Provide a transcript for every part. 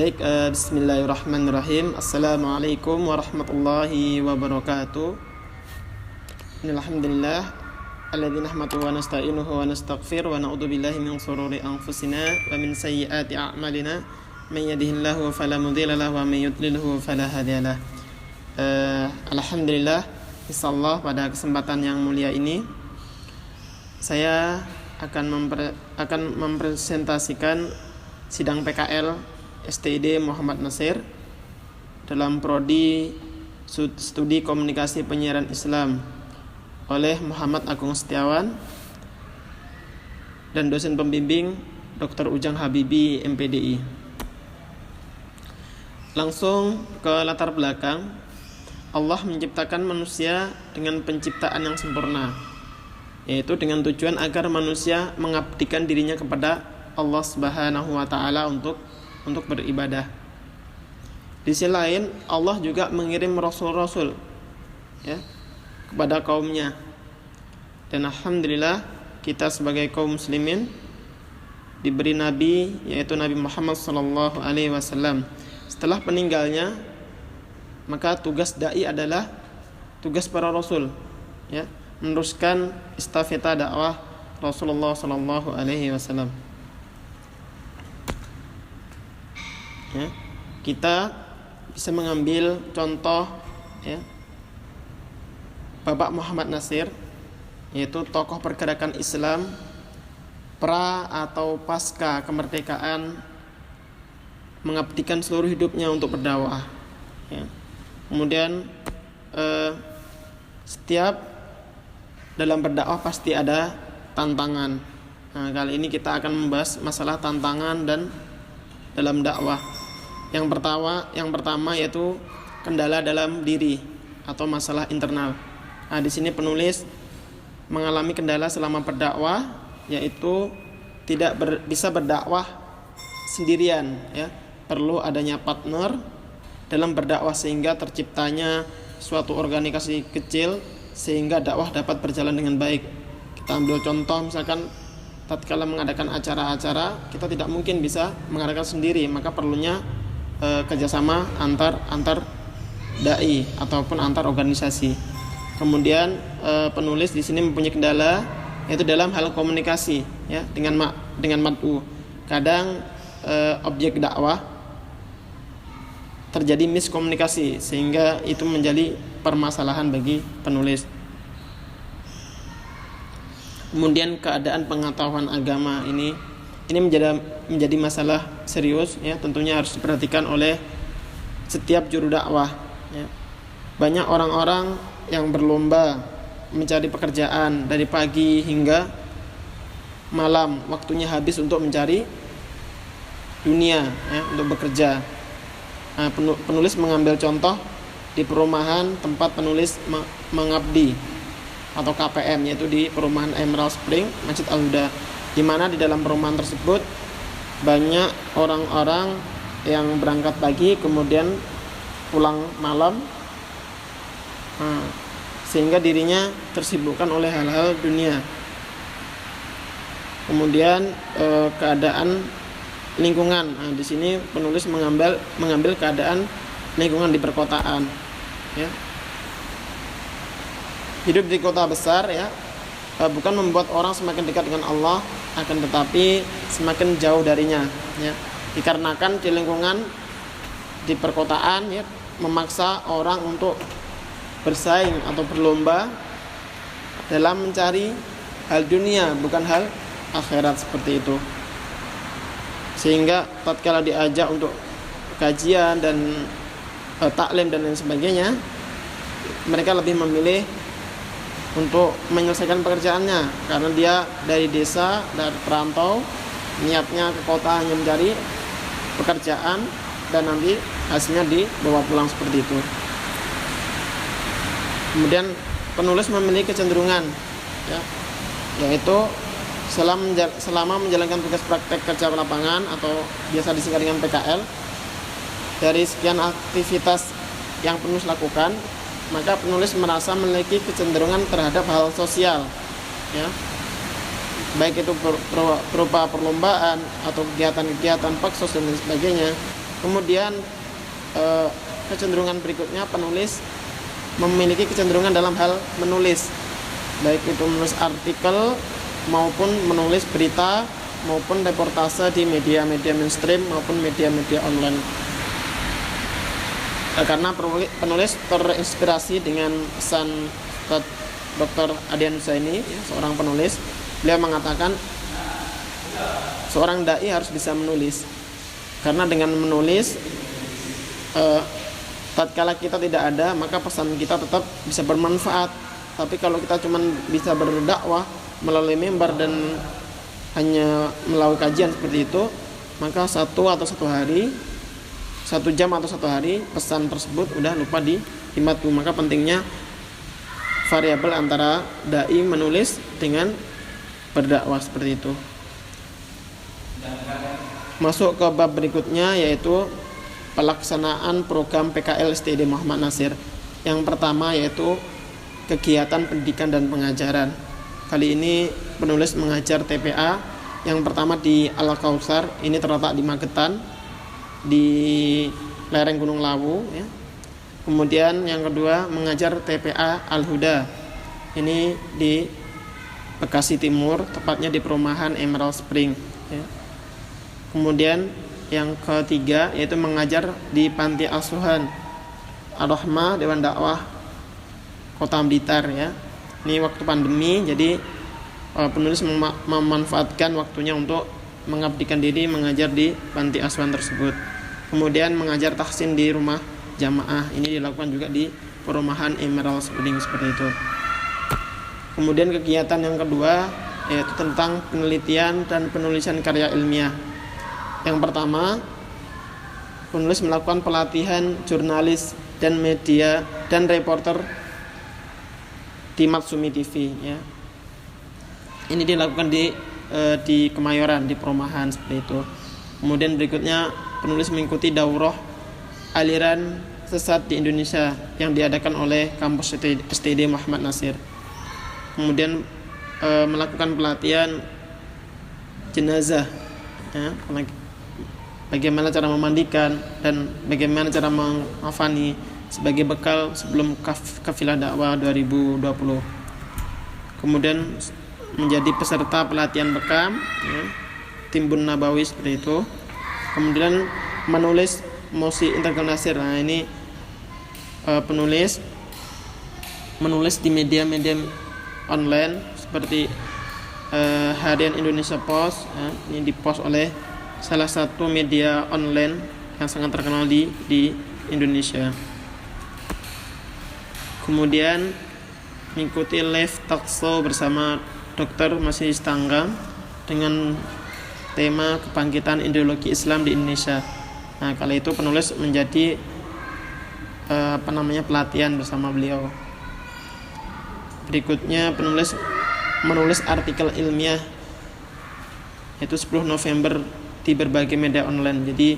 Baik, bismillahirrahmanirrahim. Assalamualaikum warahmatullahi wabarakatuh. Alhamdulillah alladzi nahmaduhu wa nasta'inuhu wa nastaghfir wa na'udzu billahi min shururi anfusina wa min sayyiati a'malina may yahdihillahu fala mudilla lahu wa may yudlilhu fala hadiyalah. Alhamdulillah, insyaallah pada kesempatan yang mulia ini saya akan mempresentasikan sidang PKL STID Muhammad Nasir dalam prodi Studi Komunikasi Penyiaran Islam oleh Muhammad Agung Setiawan dan dosen pembimbing Dr. Ujang Habibi MPDI. Langsung ke latar belakang. Allah menciptakan manusia dengan penciptaan yang sempurna, yaitu dengan tujuan agar manusia mengabdikan dirinya kepada Allah Subhanahu wa taala untuk beribadah. Di sisi lain, Allah juga mengirim rasul-rasul kepada kaumnya. Dan alhamdulillah kita sebagai kaum muslimin diberi nabi, yaitu Nabi Muhammad sallallahu alaihi wasallam. Setelah peninggalnya, maka tugas dai adalah tugas para rasul, meneruskan estafeta dakwah Rasulullah sallallahu alaihi wasallam. Kita bisa mengambil contoh Bapak Muhammad Nasir, yaitu tokoh pergerakan Islam pra atau pasca kemerdekaan, mengabdikan seluruh hidupnya untuk berdakwah. Kemudian setiap dalam berdakwah pasti ada tantangan. Nah, kali ini kita akan membahas masalah tantangan dan dalam dakwah. Yang pertama yaitu kendala dalam diri atau masalah internal. Nah, di sini penulis mengalami kendala selama berdakwah, yaitu tidak bisa berdakwah sendirian, Perlu adanya partner dalam berdakwah sehingga terciptanya suatu organisasi kecil sehingga dakwah dapat berjalan dengan baik. Kita ambil contoh, misalkan tatkala mengadakan acara-acara, kita tidak mungkin bisa mengadakan sendiri, maka perlunya kerjasama antar dai ataupun antar organisasi. Kemudian penulis di sini mempunyai kendala, yaitu dalam hal komunikasi, dengan mad'u. Kadang objek dakwah terjadi miskomunikasi sehingga itu menjadi permasalahan bagi penulis. Kemudian keadaan pengetahuan agama ini menjadi masalah serius, tentunya harus diperhatikan oleh setiap juru dakwah. Banyak orang-orang yang berlomba mencari pekerjaan dari pagi hingga malam, waktunya habis untuk mencari dunia, untuk bekerja. Nah, penulis mengambil contoh di perumahan tempat penulis mengabdi atau KPM, yaitu di perumahan Emerald Spring Masjid Al-Huda, di mana di dalam perumahan tersebut banyak orang-orang yang berangkat pagi kemudian pulang malam, sehingga dirinya tersibukkan oleh hal-hal dunia. Kemudian keadaan lingkungan. Nah, di sini penulis mengambil keadaan lingkungan di perkotaan. Hidup di kota besar, bukan membuat orang semakin dekat dengan Allah, akan tetapi semakin jauh darinya, dikarenakan di lingkungan di perkotaan memaksa orang untuk bersaing atau berlomba dalam mencari hal dunia, bukan hal akhirat seperti itu. Sehingga tatkala diajak untuk kajian dan taklim dan lain sebagainya, mereka lebih memilih untuk menyelesaikan pekerjaannya, karena dia dari desa, dari perantau, niatnya ke kota hanya mencari pekerjaan dan nanti hasilnya dibawa pulang seperti itu. Kemudian penulis memiliki kecenderungan, yaitu selama menjalankan tugas praktek kerja lapangan atau biasa disingkat dengan PKL, dari sekian aktivitas yang penulis lakukan, maka penulis merasa memiliki kecenderungan terhadap hal sosial, baik itu berupa perlombaan atau kegiatan-kegiatan paksos dan sebagainya. Kemudian kecenderungan berikutnya, penulis memiliki kecenderungan dalam hal menulis, baik itu menulis artikel maupun menulis berita maupun reportase di media-media mainstream maupun media-media online. Karena penulis terinspirasi dengan pesan Dr. Adian Husaini, seorang penulis. Beliau mengatakan seorang dai harus bisa menulis, karena dengan menulis tatkala kita tidak ada, maka pesan kita tetap bisa bermanfaat. Tapi kalau kita cuma bisa berdakwah melalui mimbar dan hanya melalui kajian seperti itu, maka satu jam atau satu hari pesan tersebut udah lupa dimatu. Maka pentingnya variabel antara dai menulis dengan berdakwah seperti itu. Masuk ke bab berikutnya, yaitu pelaksanaan program PKL STID Muhammad Nasir. Yang pertama yaitu kegiatan pendidikan dan pengajaran. Kali ini penulis mengajar TPA. Yang pertama di Al-Kautsar, ini terletak di Magetan, di lereng Gunung Lawu, ya. Kemudian yang kedua mengajar TPA Al-Huda, ini di Bekasi Timur, tepatnya di perumahan Emerald Spring, ya. Kemudian yang ketiga yaitu mengajar di Panti Asuhan Ar-Rahmah Dewan Dakwah Kota Blitar, ya. Ini waktu pandemi, jadi penulis memanfaatkan waktunya untuk mengabdikan diri mengajar di panti asuhan tersebut. Kemudian mengajar tahsin di rumah jamaah, ini dilakukan juga di perumahan Emerald Spring seperti itu. Kemudian kegiatan yang kedua yaitu tentang penelitian dan penulisan karya ilmiah. Yang pertama, penulis melakukan pelatihan jurnalis dan media dan reporter di Matsumi TV, ya. Ini dilakukan di Kemayoran, di perumahan seperti itu. Kemudian berikutnya penulis mengikuti daurah aliran sesat di Indonesia yang diadakan oleh kampus STID Muhammad Nasir. Kemudian melakukan pelatihan jenazah, ya, bagaimana cara memandikan dan bagaimana cara mengafani sebagai bekal sebelum kafilah dakwah 2020. Kemudian menjadi peserta pelatihan bekam, ya, Timbun Nabawi seperti itu. Kemudian menulis Mosi Integral Nasir. Nah, ini penulis menulis di media-media online seperti Harian Indonesia Post, ya, ini dipost oleh salah satu media online yang sangat terkenal di Indonesia. Kemudian mengikuti live talk show bersama Dr. Masinis Tanggang dengan tema kebangkitan ideologi Islam di Indonesia. Nah, kali itu penulis menjadi pelatihan bersama beliau. Berikutnya penulis menulis artikel ilmiah, yaitu 10 November di berbagai media online. Jadi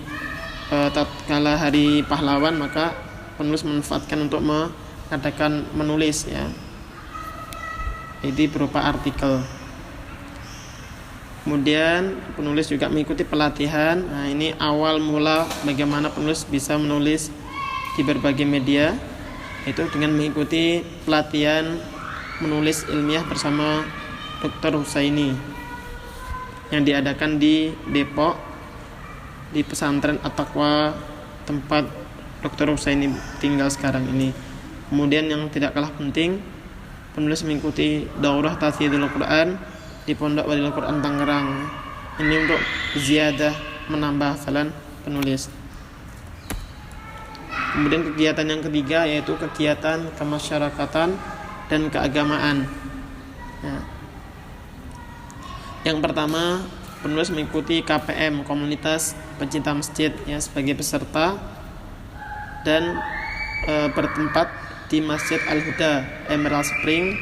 tatkala hari pahlawan, maka penulis memanfaatkan untuk mengadakan menulis, ya. Jadi berupa artikel. Kemudian penulis juga mengikuti pelatihan. Nah, ini awal mula bagaimana penulis bisa menulis di berbagai media, itu dengan mengikuti pelatihan menulis ilmiah bersama Dr. Husaini yang diadakan di Depok, di pesantren At-Taqwa, tempat Dr. Husaini tinggal sekarang ini. Kemudian yang tidak kalah penting, penulis mengikuti daurah tahfidzul Quran di Pondok Walil Quran Tangerang. Ini untuk ziyadah, menambah hafalan penulis. Kemudian kegiatan yang ketiga yaitu kegiatan kemasyarakatan dan keagamaan. Ya. Yang pertama, penulis mengikuti KPM, Komunitas Pencinta Masjid, ya, sebagai peserta dan bertempat di Masjid Al-Huda, Emerald Spring,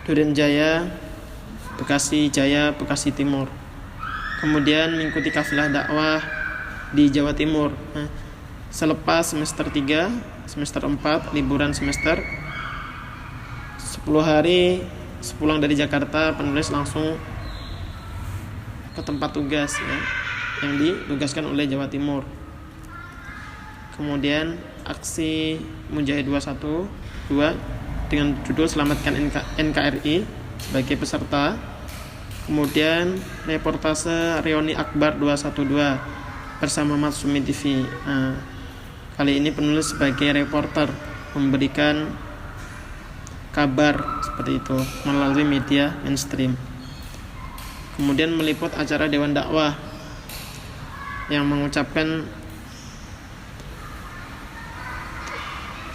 Duren Jaya, Bekasi Jaya, Bekasi Timur. Kemudian mengikuti kafilah dakwah di Jawa Timur. Nah, selepas semester 3, semester 4, liburan semester, 10 hari sepulang dari Jakarta, penulis langsung ke tempat tugas, ya. yang ditugaskan oleh Jawa Timur. Kemudian aksi Mujahid 212 dengan judul Selamatkan NKRI sebagai peserta. Kemudian reportase Reuni Akbar 212 bersama Matsumi TV. Kali ini penulis sebagai reporter memberikan kabar seperti itu melalui media mainstream. Kemudian meliput acara Dewan Dakwah yang mengucapkan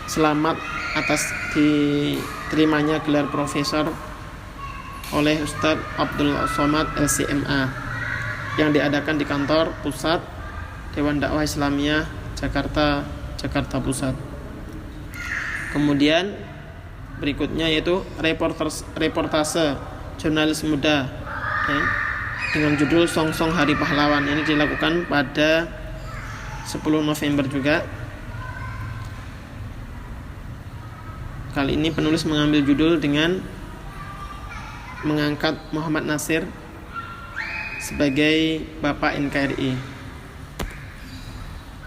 selamat atas diterimanya gelar profesor oleh Ustadz Abdul Somad LCMA yang diadakan di kantor pusat Dewan Dakwah Islamiyah Jakarta Pusat. Kemudian berikutnya yaitu reportase jurnalis muda dengan judul Song-Song Hari Pahlawan. Ini dilakukan pada 10 November juga. Kali ini penulis mengambil judul dengan mengangkat Muhammad Nasir sebagai Bapak NKRI.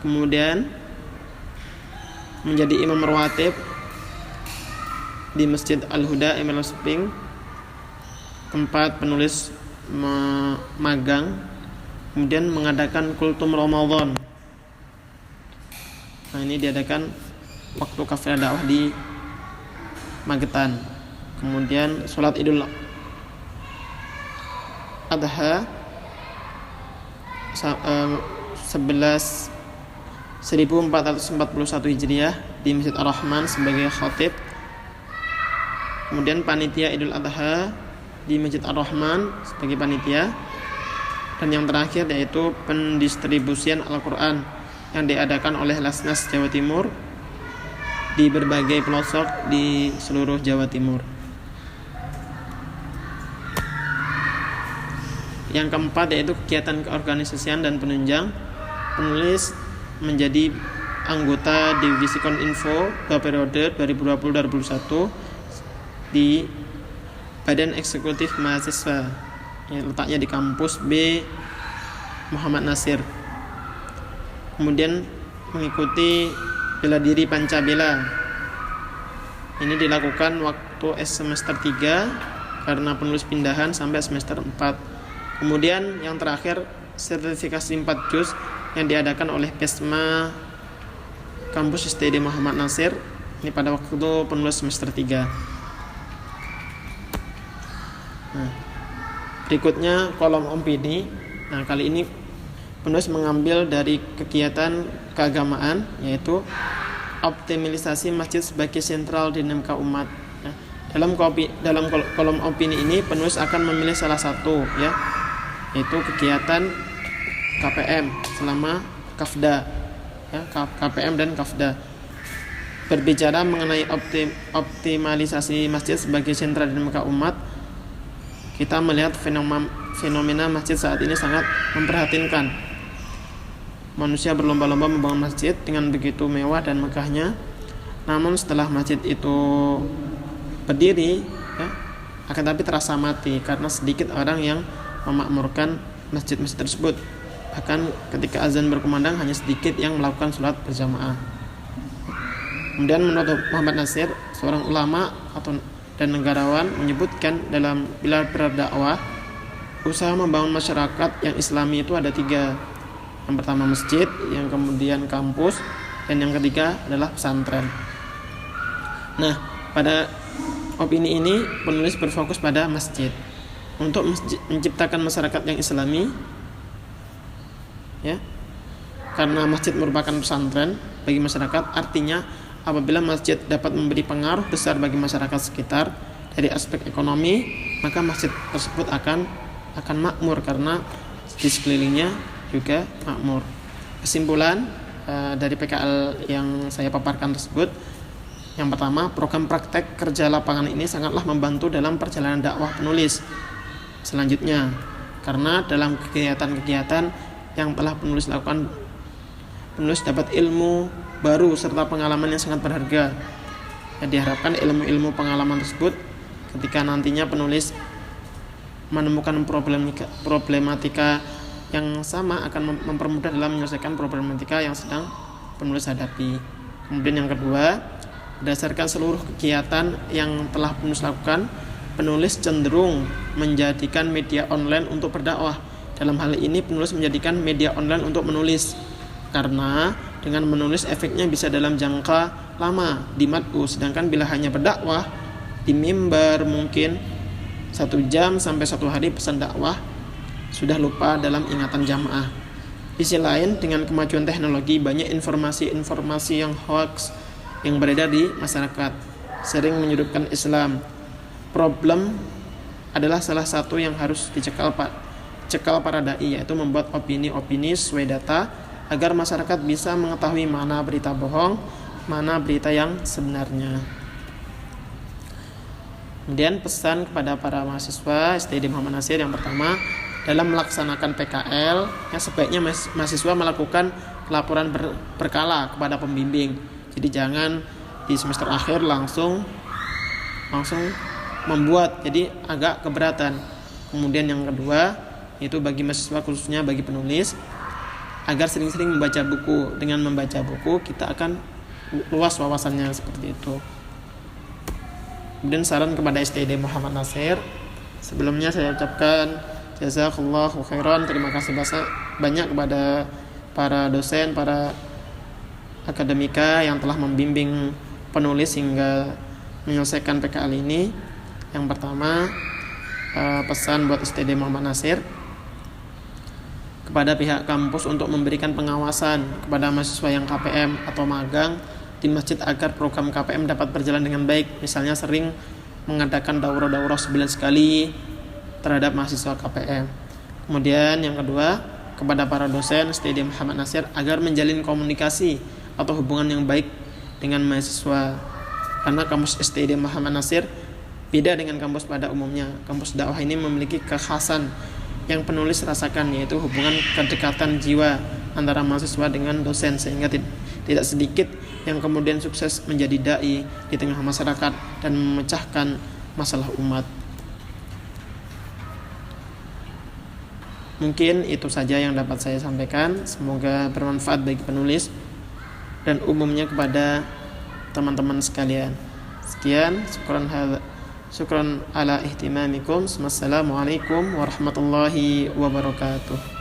Kemudian menjadi imam rawatib di Masjid Al-Huda Emerald Spring, tempat penulis magang. Kemudian mengadakan kultum Ramadan. Nah, ini diadakan waktu kafilah dakwah di Magetan. Kemudian sholat Idul Adha 1441 Hijriah di Masjid Ar-Rahman sebagai khatib. Kemudian panitia Idul Adha di Masjid Ar-Rahman sebagai panitia. Dan yang terakhir yaitu pendistribusian Al-Quran yang diadakan oleh Lasnas Jawa Timur di berbagai pelosok di seluruh Jawa Timur. Yang keempat yaitu kegiatan keorganisasian dan penunjang. Penulis menjadi anggota Divisi Koninfo periode 2020-2021 di Badan Eksekutif Mahasiswa yang letaknya di kampus B Muhammad Nasir. Kemudian mengikuti bela diri Pancabela. Ini dilakukan waktu semester 3 karena penulis pindahan sampai semester 4. Kemudian yang terakhir sertifikasi 4 juz yang diadakan oleh PESMA kampus STD Muhammad Nasir. Ini pada waktu penulis semester 3. Nah, berikutnya kolom opini. Nah, kali ini penulis mengambil dari kegiatan keagamaan yaitu optimalisasi masjid sebagai sentral dinamika umat. Nah, dalam kolom opini ini penulis akan memilih salah satu yaitu kegiatan KPM selama Kafda KPM dan Kafda. Berbicara mengenai optimalisasi masjid sebagai sentral dinamika umat, kita melihat fenomena masjid saat ini sangat memprihatinkan. Manusia berlomba-lomba membangun masjid dengan begitu mewah dan megahnya. Namun setelah masjid itu berdiri, akan tapi terasa mati karena sedikit orang yang memakmurkan masjid-masjid tersebut. Bahkan ketika azan berkumandang hanya sedikit yang melakukan sholat berjamaah. Kemudian menurut Muhammad Nasir, seorang ulama dan negarawan, menyebutkan dalam bila berdakwah, usaha membangun masyarakat yang islami itu ada 3. Yang pertama masjid, yang kemudian kampus, dan yang ketiga adalah pesantren. Nah, pada opini ini penulis berfokus pada masjid. Untuk menciptakan masyarakat yang islami, karena masjid merupakan pesantren bagi masyarakat, artinya apabila masjid dapat memberi pengaruh besar bagi masyarakat sekitar dari aspek ekonomi, maka masjid tersebut akan makmur karena di sekelilingnya juga makmur. Kesimpulan dari PKL yang saya paparkan tersebut, yang pertama, program praktek kerja lapangan ini sangatlah membantu dalam perjalanan dakwah penulis selanjutnya, karena dalam kegiatan-kegiatan yang telah penulis lakukan, penulis dapat ilmu baru serta pengalaman yang sangat berharga. Diharapkan ilmu-ilmu pengalaman tersebut ketika nantinya penulis menemukan problematika yang sama akan mempermudah dalam menyelesaikan problematika yang sedang penulis hadapi. Kemudian yang kedua, berdasarkan seluruh kegiatan yang telah penulis lakukan, penulis cenderung menjadikan media online untuk berdakwah. Dalam hal ini penulis menjadikan media online untuk menulis, karena dengan menulis efeknya bisa dalam jangka lama di mad'u, sedangkan bila hanya berdakwah di mimbar mungkin 1 jam sampai 1 hari pesan dakwah sudah lupa dalam ingatan jamaah. Di sisi lain, dengan kemajuan teknologi, banyak informasi-informasi yang hoax yang beredar di masyarakat, sering menyudutkan Islam. Problem adalah salah satu yang harus dicekal para dai, yaitu membuat opini-opini sesuai data agar masyarakat bisa mengetahui mana berita bohong, mana berita yang sebenarnya. Kemudian pesan kepada para mahasiswa STID Muhammad Nasir, yang pertama, dalam melaksanakan PKL, sebaiknya mahasiswa melakukan pelaporan berkala kepada pembimbing. Jadi jangan di semester akhir langsung membuat, jadi agak keberatan. Kemudian yang kedua, itu bagi mahasiswa, khususnya bagi penulis, agar sering-sering membaca buku. Dengan membaca buku kita akan luas wawasannya, seperti itu. Kemudian saran kepada STID Muhammad Nasir, sebelumnya saya ucapkan jazakallahu khairan, terima kasih banyak kepada para dosen, para akademika yang telah membimbing penulis hingga menyelesaikan PKL ini. Yang pertama, pesan buat STID Muhammad Nasir kepada pihak kampus untuk memberikan pengawasan kepada mahasiswa yang KPM atau magang di masjid agar program KPM dapat berjalan dengan baik. Misalnya sering mengadakan daurah-daurah sebulan sekali terhadap mahasiswa KPM. Kemudian yang kedua, kepada para dosen STID Muhammad Nasir agar menjalin komunikasi atau hubungan yang baik dengan mahasiswa, karena kampus STID Muhammad Nasir beda dengan kampus pada umumnya. Kampus dakwah ini memiliki kekhasan yang penulis rasakan, yaitu hubungan kedekatan jiwa antara mahasiswa dengan dosen, sehingga tidak sedikit yang kemudian sukses menjadi dai di tengah masyarakat dan memecahkan masalah umat. Mungkin itu saja yang dapat saya sampaikan. Semoga bermanfaat bagi penulis dan umumnya kepada teman-teman sekalian. Sekian, syukran ala ihtimamikum. Wassalamualaikum warahmatullahi wabarakatuh.